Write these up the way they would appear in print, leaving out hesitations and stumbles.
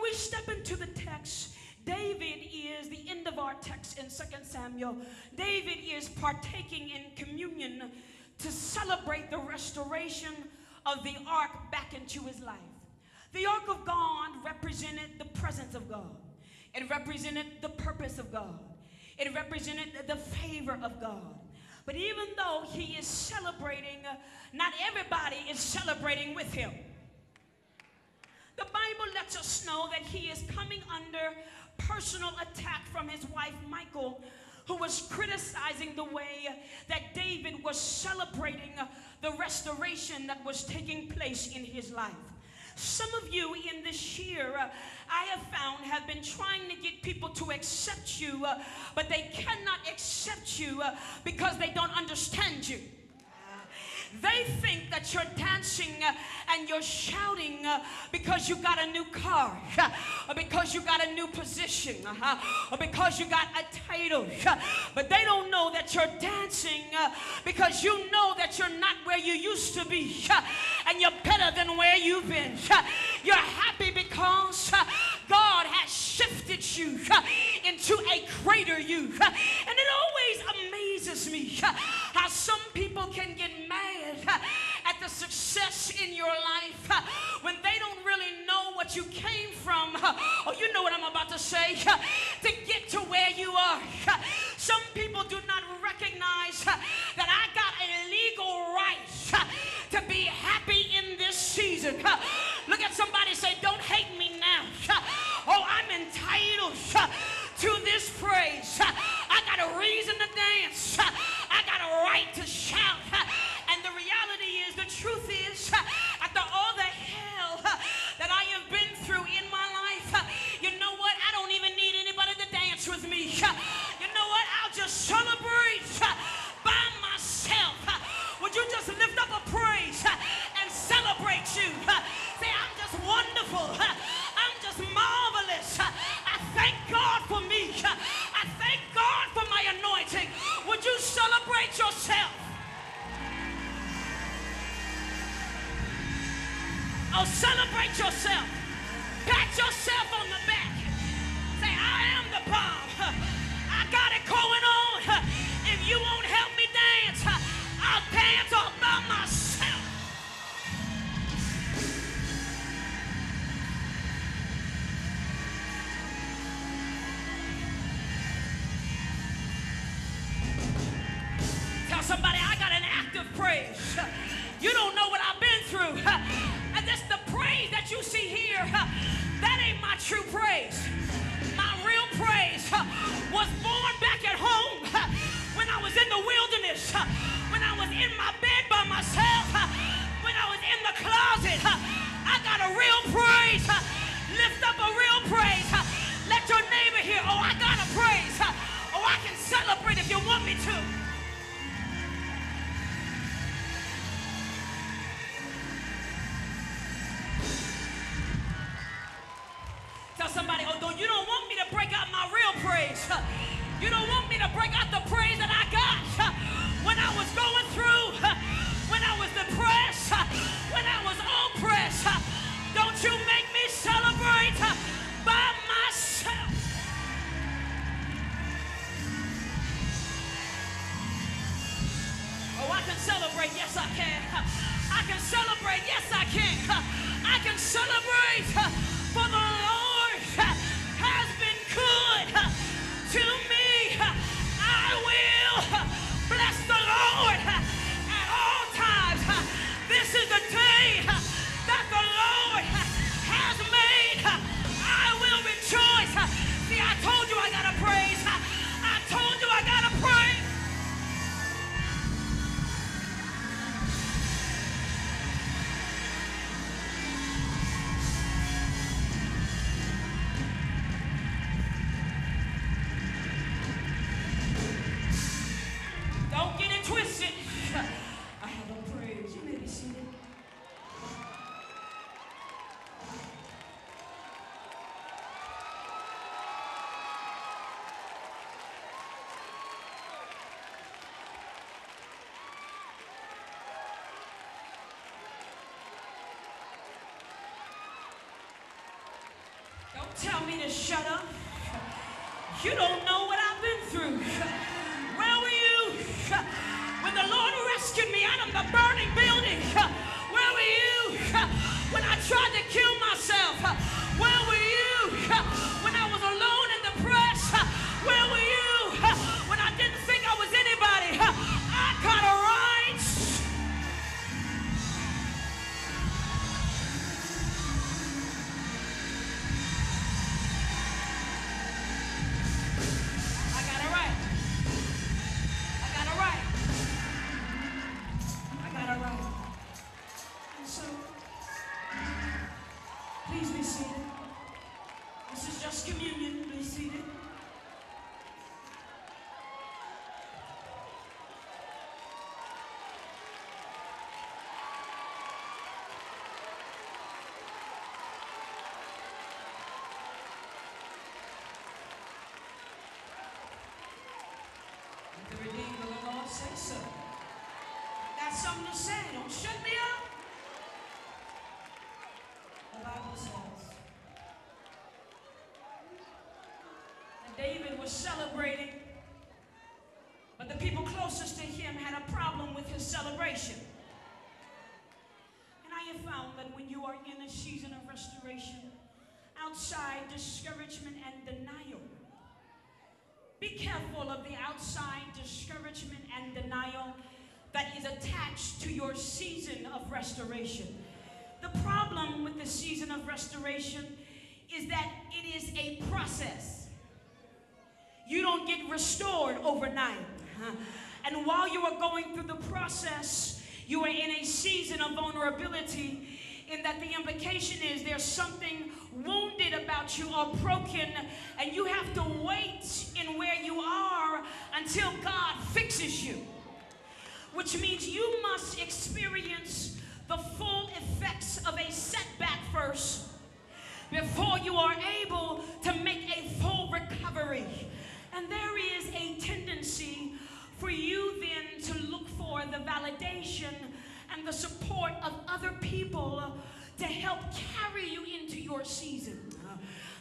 we step into the text, David is the end of our text in 2 Samuel. David is partaking in communion to celebrate the restoration of the ark back into his life. The ark of God represented the presence of God. It represented the purpose of God. It represented the favor of God. But even though he is celebrating, not everybody is celebrating with him. The Bible lets us know that he is coming under personal attack from his wife Michal, who was criticizing the way that David was celebrating the restoration that was taking place in his life. Some of you in this year, I have found, have been trying to get people to accept you, but they cannot accept you because they don't understand you. They think that you're dancing and you're shouting because you got a new car, or because you got a new position, or because you got a title. But they don't know that you're dancing because you know that you're not where you used to be, and you're better than where you've been. You're happy because God has shifted you into a greater you. And it always amazes me how some people can get mad at the success in your life when they don't really know what you came from, or you know what I'm about to say, to get to where you are. Some people do not recognize that I got a legal right to be happy in this season. Look at somebody, say, don't hate me now. Oh, I'm entitled to this praise. I got a reason to dance. I got a right to shout. And the reality is, the truth is, after all the hell that I have been through in my life, you know what? I don't even need anybody to dance with me. You know what? I'll just celebrate by myself. Would you just lift up a praise and celebrate you? Say, I'm just wonderful. I'm just marvelous. I thank God for me. I thank God for my anointing. Would you celebrate yourself? Oh, celebrate yourself. Pat yourself on the back. Say, I am the bomb. I got it going on. If you won't help me dance, I'll dance all by myself. Tell somebody, I got an active praise. You don't know what I've been through. And that's the praise that you see here. That ain't my true praise. My real praise was born back at home when I was in the wilderness, when I was in my bed by myself, when I was in the closet. I got a real praise. Lift up a real praise. Let your neighbor hear, oh, I got a praise. Oh, I can celebrate if you want me to. Tell somebody, oh, you don't want me to break out my real praise. You don't want me to break out the praise that I got when I was going through, when I was depressed, when I was oppressed. Don't you make me celebrate by myself. Oh, I can celebrate, yes I can. I can celebrate, yes I can. I can celebrate for the Lord has been good to me. I will Don't tell me to shut up. You don't know what I've been through. Where were you when the Lord rescued me out of the burning building? Where were you when I tried to kill myself? Where were you when I was alone and depressed? Where were you when I didn't think I was anybody? I got a right. I got a right. I got a right. I got a right. And so, please be seated. This is just communion. Be seated. Let the redeemed of the Lord say so. I got something to say. Don't shut me up. The Bible says that David was celebrating, but the people closest to him had a problem with his celebration. And I have found that when you are in a season of restoration, outside discouragement and denial, be careful of the outside discouragement and denial that is attached to your season of restoration. The problem with the season of restoration is that it is a process. You don't get restored overnight. And while you are going through the process, you are in a season of vulnerability, in that the implication is there's something wounded about you or broken, and you have to wait in where you are until God fixes you. Which means you must experience the full effects of a setback first before you are able to make a full recovery. And there is a tendency for you then to look for the validation and the support of other people to help carry you into your season.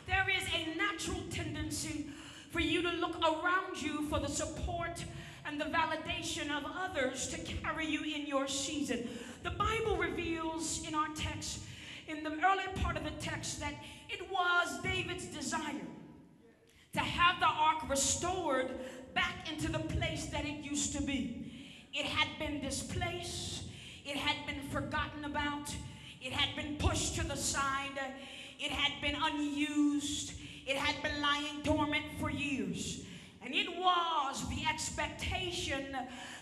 There is a natural tendency for you to look around you for the support and the validation of others to carry you in your season. The Bible reveals in our text, in the early part of the text, that it was David's desire to have the ark restored back into the place that it used to be. It had been displaced. It had been forgotten about. It had been pushed to the side. It had been unused. It had been lying dormant for years. And it was the expectation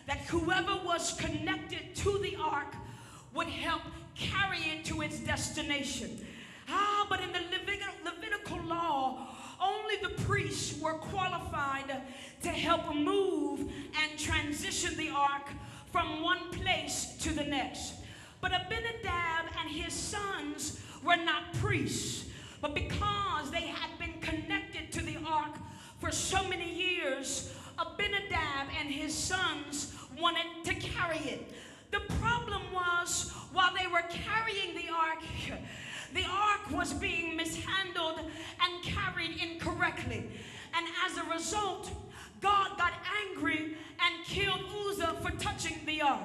that whoever was connected to the ark would help carry it to its destination. But in the Levitical law, only the priests were qualified to help move and transition the ark from one place to the next. But Abinadab and his sons were not priests, but because they had been connected to the ark for so many years, Abinadab and his sons wanted to carry it. The problem was, while they were carrying the ark was being mishandled and carried incorrectly. And as a result, God got angry and killed Uzzah for touching the ark.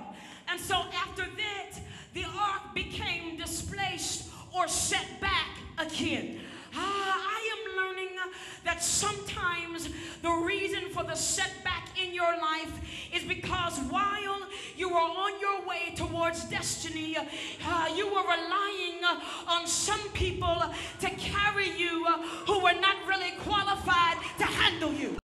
And so after that, the ark became displaced or set back again. I am learning that sometimes the reason for the setback in your life is because while you were on your way towards destiny, you were relying on some people to carry you who were not really qualified to handle you.